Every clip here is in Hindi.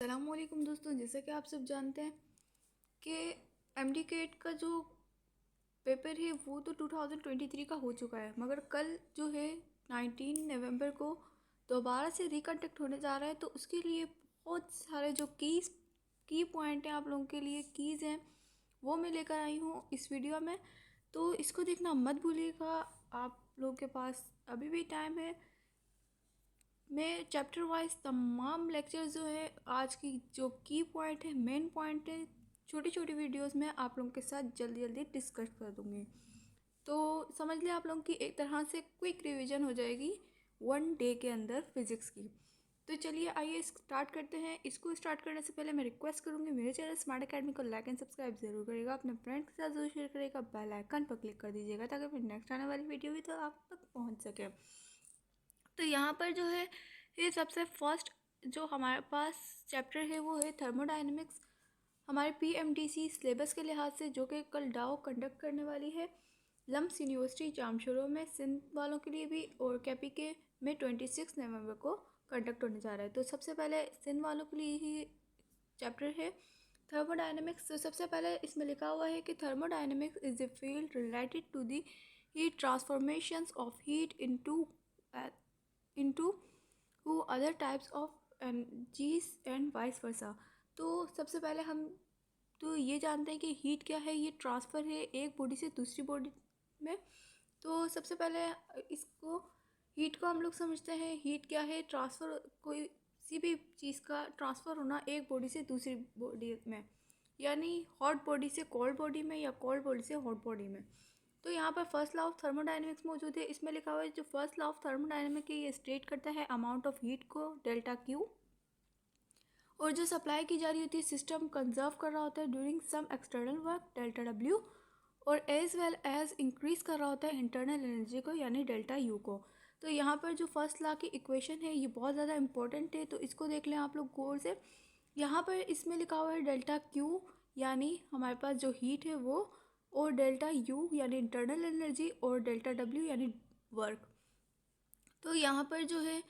अस्सलामुअलैकुम दोस्तों, जैसा कि आप सब जानते हैं कि एमडी केट का जो पेपर है वो तो 2023 का हो चुका है, मगर कल जो है 19 नवंबर को दोबारा से रिकंडक्ट होने जा रहा है। तो उसके लिए बहुत सारे जो की पॉइंट हैं, आप लोगों के लिए कीज़ हैं, वो मैं लेकर आई हूँ इस वीडियो में। तो इसको देखना मत भूलिएगा, आप लोगों के पास अभी भी टाइम है। मैं चैप्टर वाइज तमाम लेक्चर्स जो है, आज की जो की पॉइंट है, मेन पॉइंट है, छोटी छोटी वीडियोस में आप लोगों के साथ जल्दी जल्दी डिस्कस कर दूँगी। तो समझ लें आप लोगों की एक तरह से क्विक रिवीजन हो जाएगी 1 डे के अंदर फिज़िक्स की। तो चलिए आइए स्टार्ट करते हैं। इसको स्टार्ट करने से पहले मैं रिक्वेस्ट करूँगी, मेरे चैनल स्मार्ट अकेडमी को लाइक एंड सब्सक्राइब जरूर करेगा, अपने फ्रेंड्स के साथ जरूर शेयर करेगा, बेल आइकन पर क्लिक कर दीजिएगा ताकि फिर नेक्स्ट आने वाली वीडियो भी तो आप तक पहुँच सके। तो यहाँ पर जो है, ये सबसे फर्स्ट जो हमारे पास चैप्टर है वो है थर्मोडायनेमिक्स, हमारे पीएमडीसी सिलेबस के लिहाज से, जो कि कल डाओ कंडक्ट करने वाली है लम्स यूनिवर्सिटी जामशोरो में, सिंध वालों के लिए भी, और कैपी के में 26 नवंबर को कंडक्ट होने जा रहा है। तो सबसे पहले सिंध वालों के लिए ही चैप्टर है थर्मोडायनेमिक्स। तो सबसे पहले इसमें लिखा हुआ है कि thermodynamics is the field related to the heat transformations of heat into other types of energies and vice versa। तो सबसे पहले हम तो ये जानते हैं कि हीट क्या है, ये ट्रांसफ़र है एक बॉडी से दूसरी बॉडी में। तो सबसे पहले इसको हीट को हम लोग समझते हैं, हीट क्या है, ट्रांसफ़र, कोई किसी भी चीज़ का ट्रांसफ़र होना एक बॉडी से दूसरी बॉडी में, यानी हॉट बॉडी से कोल्ड बॉडी में या कोल्ड बॉडी से हॉट बॉडी में। तो यहाँ पर फर्स्ट लॉ ऑफ थर्मोडायनेमिक्स मौजूद है। इसमें लिखा हुआ है जो फर्स्ट लॉ ऑफ थर्मोडायनेमिक्स है, ये स्टेट करता है अमाउंट ऑफ हीट को डेल्टा क्यू, और जो सप्लाई की जा रही होती है सिस्टम कंजर्व कर रहा होता है during some external work delta W, और एज वेल एज इंक्रीज कर रहा होता है इंटरनल एनर्जी को यानी डेल्टा यू को। तो यहाँ पर जो फर्स्ट लॉ की इक्वेशन है ये बहुत ज़्यादा इंपॉर्टेंट है, तो इसको देख लें आप लोग गौर से। यहाँ पर इसमें लिखा हुआ है डेल्टा क्यू यानी हमारे पास जो हीट है वो, और डेल्टा यू यानी इंटरनल एनर्जी, और डेल्टा डब्ल्यू यानी वर्क। तो यहाँ पर जो है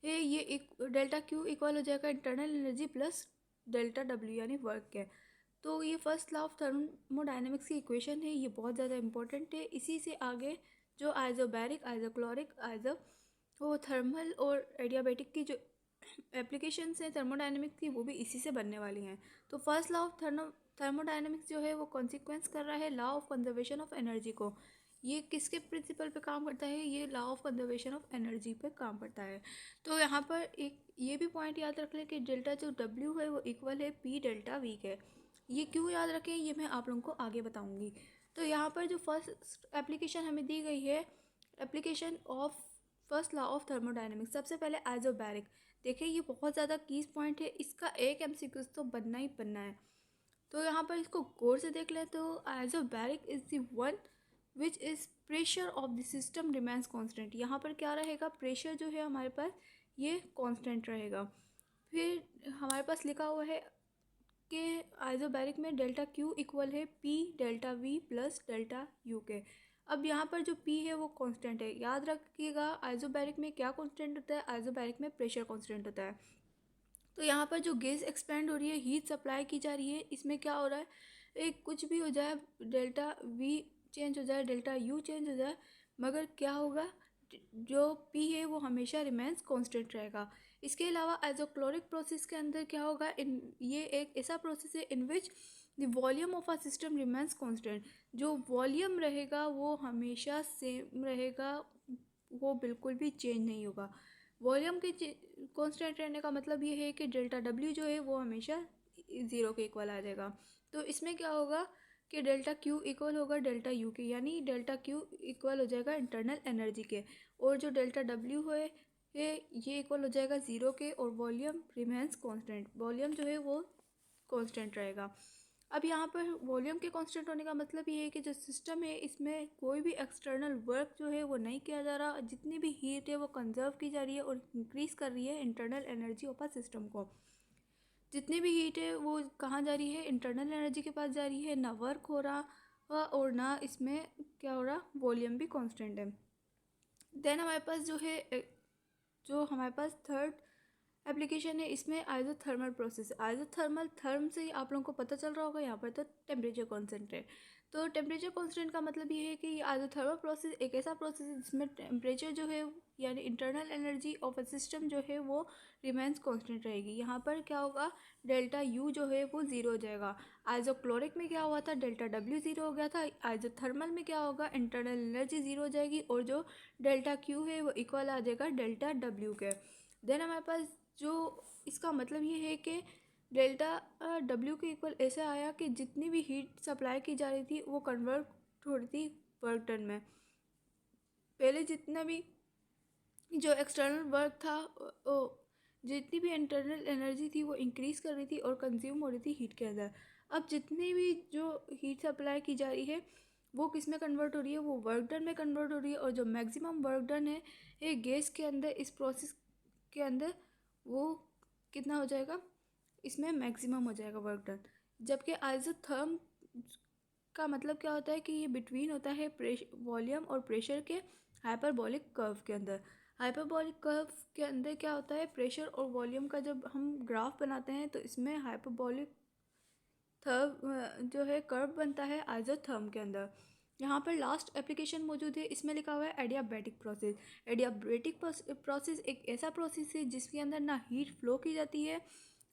ये एक डेल्टा क्यू इक्वल हो जाएगा internal energy plus delta W यानी वर्क है। तो ये फर्स्ट लॉ ऑफ थर्मोडायनेमिक्स की इक्वेशन है, ये बहुत ज़्यादा इंपॉर्टेंट है। इसी से आगे जो आइजोबैरिक, आइजोक्लोरिक, वो थर्मल और एडियाबैटिक की जो एप्लीकेशंस हैं थर्मोडायनेमिक्स की, वो भी इसी से बनने वाली हैं। तो फर्स्ट लॉ ऑफ थर्मोडायनेमिक्स जो है वो कॉन्सिक्वेंस कर रहा है law of conservation of energy को। ये किसके प्रिंसिपल पे काम करता है, ये law of conservation of energy पे काम करता है। तो यहाँ पर एक ये भी पॉइंट याद रख लें कि डेल्टा जो डब्ल्यू है वो इक्वल है पी डेल्टा वी के। ये क्यों याद रखें ये मैं आप लोगों को आगे बताऊँगी। तो यहाँ पर जो फर्स्ट एप्लीकेशन हमें दी गई है, application of first law of thermodynamics, सबसे पहले आइजोबैरिक। देखिए ये बहुत ज़्यादा कीज पॉइंट है, इसका एक एमसीक्यू तो बनना ही बनना है। तो यहाँ पर इसको गौर से देख लें। तो isobaric is the one which is pressure of the system remains constant. यहाँ पर क्या रहेगा, प्रेशर जो है हमारे पास ये कांस्टेंट रहेगा। फिर हमारे पास लिखा हुआ है कि आइजोबैरिक में डेल्टा क्यू इक्वल है P delta we plus delta U के। अब यहाँ पर जो पी है वो कांस्टेंट है, याद रखिएगा आइजोबैरिक में क्या कांस्टेंट होता है, आइजोबैरिक में प्रेशर कांस्टेंट होता है। तो यहाँ पर जो गैस एक्सपेंड हो रही है, हीट सप्लाई की जा रही है, इसमें क्या हो रहा है, एक कुछ भी हो जाए, डेल्टा वी चेंज हो जाए, डेल्टा यू चेंज हो जाए, मगर क्या होगा, जो पी है वो हमेशा रिमेंस कांस्टेंट रहेगा। इसके अलावा आइजोक्लोरिक प्रोसेस के अंदर क्या होगा, इन ये एक ऐसा प्रोसेस है in which the volume of a system remains constant. जो वॉल्यूम रहेगा वो हमेशा सेम रहेगा, वो बिल्कुल भी चेंज नहीं होगा। वॉल्यूम के कांस्टेंट रहने का मतलब ये है कि डेल्टा डब्ल्यू जो है वो हमेशा ज़ीरो के इक्वल आ जाएगा। तो इसमें क्या होगा कि डेल्टा क्यू इक्वल होगा डेल्टा यू के, यानी डेल्टा क्यू इक्वल हो जाएगा इंटरनल एनर्जी के, और जो डेल्टा डब्ल्यू है ये इक्वल हो जाएगा ज़ीरो के, और वॉल्यूम रिमेंस कांस्टेंट, वॉल्यूम जो है वो कांस्टेंट रहेगा। अब यहाँ पर वॉल्यूम के कांस्टेंट होने का मतलब ये है कि जो सिस्टम है इसमें कोई भी एक्सटर्नल वर्क जो है वो नहीं किया जा रहा, जितनी भी हीट है वो कंजर्व की जा रही है और इंक्रीज़ कर रही है internal energy of a system को। जितनी भी हीट है वो कहाँ जा रही है, इंटरनल एनर्जी के पास जा रही है, ना वर्क हो रहा और ना इसमें क्या हो रहा, वॉल्यूम भी कॉन्स्टेंट है। देन हमारे पास जो है, जो हमारे पास थर्ड एप्लीकेशन है इसमें आइसोथर्मल प्रोसेस। आइसोथर्मल थर्म से ही आप लोगों को पता चल रहा होगा यहाँ पर, तो टेम्परेचर कॉन्सेंट है। तो टेम्परेचर कांस्टेंट का मतलब ये है कि आइसोथर्मल प्रोसेस एक ऐसा प्रोसेस है जिसमें टेम्परेचर जो है यानी internal energy of a system जो है वो रिमेंस कांस्टेंट रहेगी। यहाँ पर क्या होगा, डेल्टा यू जो है वो ज़ीरो हो जाएगा। आइसोक्लोरिक में क्या हुआ था, डेल्टा डब्ल्यू ज़ीरो हो गया था। आइसोथर्मल में क्या होगा, इंटरनल एनर्जी ज़ीरो हो जाएगी और जो डेल्टा क्यू है वो इक्वल आ जाएगा डेल्टा डब्ल्यू के। देन हमारे पास जो इसका मतलब ये है कि डेल्टा डब्ल्यू के इक्वल ऐसे आया कि जितनी भी हीट सप्लाई की जा रही थी वो कन्वर्ट हो रही थी वर्क डन में। पहले जितना भी जो एक्सटर्नल वर्क था जितनी भी इंटरनल एनर्जी थी वो इंक्रीज़ कर रही थी और कंज्यूम हो रही थी हीट के अंदर। अब जितनी भी जो हीट सप्लाई की जा रही है वो किस में कन्वर्ट हो रही है, वो वर्क डन में कन्वर्ट हो रही है। और जो मैक्सिमम वर्क डन है ये गैस के अंदर, इस प्रोसेस के अंदर वो कितना हो जाएगा, इसमें मैक्सिमम हो जाएगा वर्क डन। जबकि आइसोथर्म का मतलब क्या होता है कि ये बिटवीन होता है वॉल्यूम और प्रेशर के हाइपरबॉलिक कर्व के अंदर। हाइपरबॉलिक कर्व के अंदर क्या होता है, प्रेशर और वॉल्यूम का जब हम ग्राफ बनाते हैं तो इसमें हाइपरबॉलिक थर्व जो है कर्व बनता है आइसोथर्म के अंदर। यहाँ पर लास्ट एप्लीकेशन मौजूद है, इसमें लिखा हुआ है एडियाबैटिक प्रोसेस। एडियाबैटिक प्रोसेस एक ऐसा प्रोसेस है जिसके अंदर ना हीट फ्लो की जाती है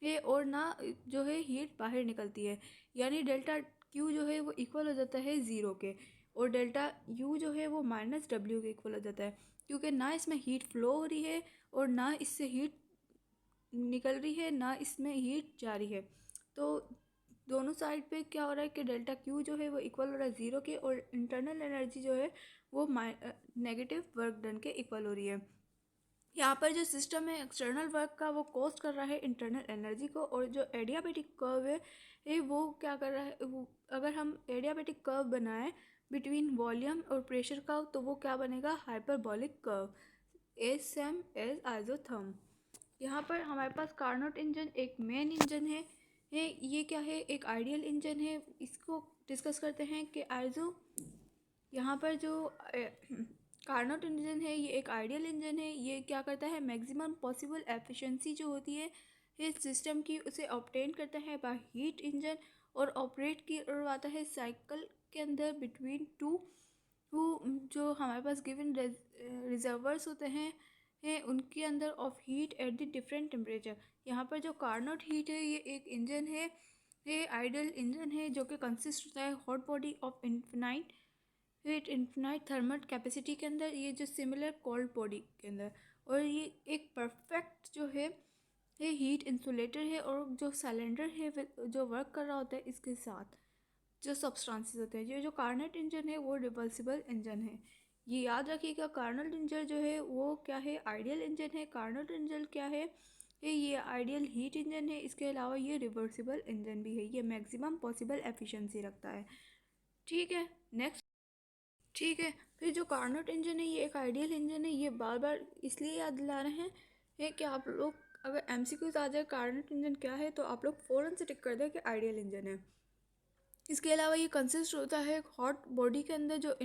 ये और ना जो है हीट बाहर निकलती है। यानी डेल्टा क्यू जो है वो इक्वल हो जाता है ज़ीरो के और डेल्टा यू जो है वो माइनस डब्ल्यू के इक्वल हो जाता है, क्योंकि ना इसमें हीट फ्लो हो रही है और ना इससे हीट निकल रही है, ना इसमें हीट जा रही है। तो दोनों साइड पे क्या हो रहा है कि डेल्टा क्यू जो है वो इक्वल हो रहा है ज़ीरो के और इंटरनल एनर्जी जो है वो नेगेटिव वर्क डन के इक्वल हो रही है। यहाँ पर जो सिस्टम है एक्सटर्नल वर्क का वो कॉस्ट कर रहा है इंटरनल एनर्जी को, और जो एडियाबैटिक कर्व है ये वो क्या कर रहा है, वो अगर हम एडियाबैटिक कर्व बनाएं बिटवीन वॉल्यूम और प्रेशर का तो वो क्या बनेगा, hyperbolic curve, as same as isotherm. यहाँ पर हमारे पास कार्नोट इंजन एक मेन इंजन है। ये क्या है, एक आइडियल इंजन है। इसको डिस्कस करते हैं कि आइसो यहाँ पर जो कार्नोट इंजन है ये एक आइडियल इंजन है। ये क्या करता है, मैक्सिमम पॉसिबल एफिशिएंसी जो होती है इस सिस्टम की उसे ऑब्टेन करता है बाय हीट इंजन और ऑपरेट करवाता है साइकिल के अंदर बिटवीन टू जो हमारे पास गिवन रिजर्वर्स होते हैं उनके अंदर of heat at the different temperature. यहाँ पर जो कार्नोट हीट है ये एक इंजन है, ये आइडियल इंजन है जो कि कंसिस्ट होता है hot body of infinite thermal capacity के अंदर, ये जो सिमिलर कोल्ड बॉडी के अंदर। और ये एक परफेक्ट जो है ये हीट इंसुलेटर है और जो सिलेंडर है जो वर्क कर रहा होता है इसके साथ जो सब्सटेंसेस होते हैं। ये जो कार्नोट इंजन है वो रिवर्सिबल इंजन है। ये याद रखिएगा, कार्नोट इंजन जो है वो क्या है, आइडियल इंजन है। कार्नोट इंजन क्या है, ये आइडियल हीट इंजन है। इसके अलावा ये रिवर्सिबल इंजन भी है, ये मैक्सिमम पॉसिबल एफिशिएंसी रखता है। ठीक है, नेक्स्ट। ठीक है, फिर जो कार्नोट इंजन है ये एक आइडियल इंजन है। ये बार बार इसलिए याद दिला रहे हैं कि आप लोग अगर एमसीक्यूज आ जाए कार्नोट इंजन क्या है तो आप लोग फ़ौरन से टिक कर दें कि आइडियल इंजन है। इसके अलावा ये कंसिस्ट होता है एक हॉट बॉडी के अंदर जो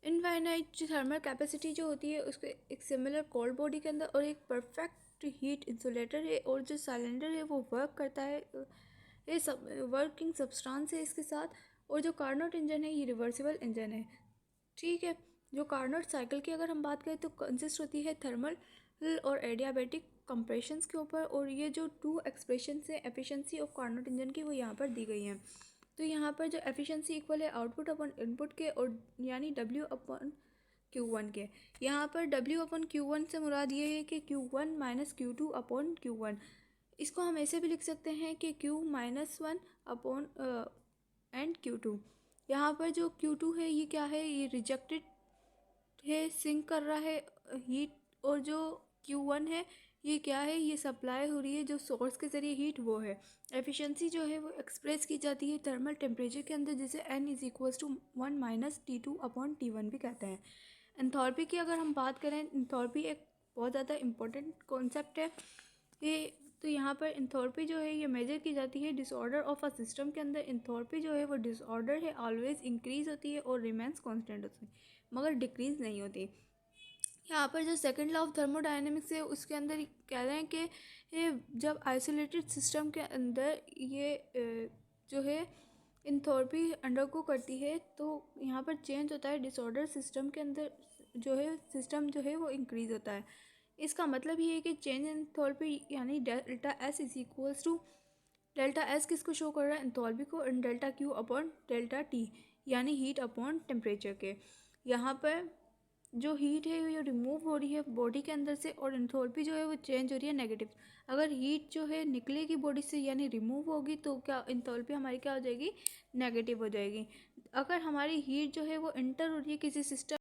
इनफाइनाइट जो थर्मल कैपेसिटी जो होती है उसके एक सिमिलर कोल्ड बॉडी के अंदर, और एक परफेक्ट हीट इंसुलेटर है। और जो सिलेंडर है वो वर्क करता है, ये सब वर्किंग सब्सटेंस है इसके साथ। और जो कार्नोट इंजन है ये रिवर्सिबल इंजन है। ठीक है, जो कार्नोट साइकिल की अगर हम बात करें तो कंसिस्ट होती है थर्मल और एडियाबैटिक कंप्रेशंस के ऊपर। और ये जो टू एक्सप्रेशन है एफिशिएंसी ऑफ कार्नोट इंजन की वो यहाँ पर दी गई हैं। तो यहाँ पर जो एफिशिएंसी इक्वल है आउटपुट अपन इनपुट के, और यानी W अपन Q1 के। यहाँ पर W अपन Q1 से मुराद ये है कि Q1 minus Q2 upon Q1। इसको हम ऐसे भी लिख सकते हैं कि Q minus 1 upon and Q2। यहाँ पर जो Q2 है ये क्या है, ये रिजेक्टेड है, सिंक कर रहा है हीट। और जो Q1 है ये क्या है, ये सप्लाई हो रही है जो सोर्स के ज़रिए हीट वो है। एफिशिएंसी जो है वो एक्सप्रेस की जाती है थर्मल टेम्परेचर के अंदर, जिसे N is equals to 1 minus T2 upon T1 भी कहते हैं। एंथैल्पी की अगर हम बात करें, एंथैल्पी एक बहुत ज़्यादा इम्पोर्टेंट कॉन्सेप्ट है ये। तो यहाँ पर एंथैल्पी जो है ये मेजर की जाती है डिसऑर्डर ऑफ अ सिस्टम के अंदर। एंथैल्पी जो है वो डिसऑर्डर है, ऑलवेज इंक्रीज होती है और रिमेंस कांस्टेंट होती है, मगर डिक्रीज़ नहीं होती। यहाँ पर जो सेकंड लॉ ऑफ थर्मोडायनेमिक्स है उसके अंदर कह रहे हैं कि ये जब आइसोलेटेड सिस्टम के अंदर ये जो है इंथैल्पी अंडरगो करती है तो यहाँ पर चेंज होता है, डिसऑर्डर सिस्टम के अंदर जो है सिस्टम जो है वो इंक्रीज होता है। इसका मतलब ये है कि चेंज इन इंथैल्पी यानी delta S is equals to delta S किसको शो कर रहा है, इंथैल्पी को, delta Q upon delta T यानी हीट अपॉन टेम्परेचर के। यहाँ पर जो हीट है ये रिमूव हो रही है बॉडी के अंदर से और एंथैल्पी जो है वो चेंज हो रही है नेगेटिव। अगर हीट जो है निकलेगी बॉडी से यानी रिमूव होगी तो क्या एंथैल्पी हमारी क्या हो जाएगी, नेगेटिव हो जाएगी। अगर हमारी हीट जो है वो एंटर हो रही है किसी सिस्टम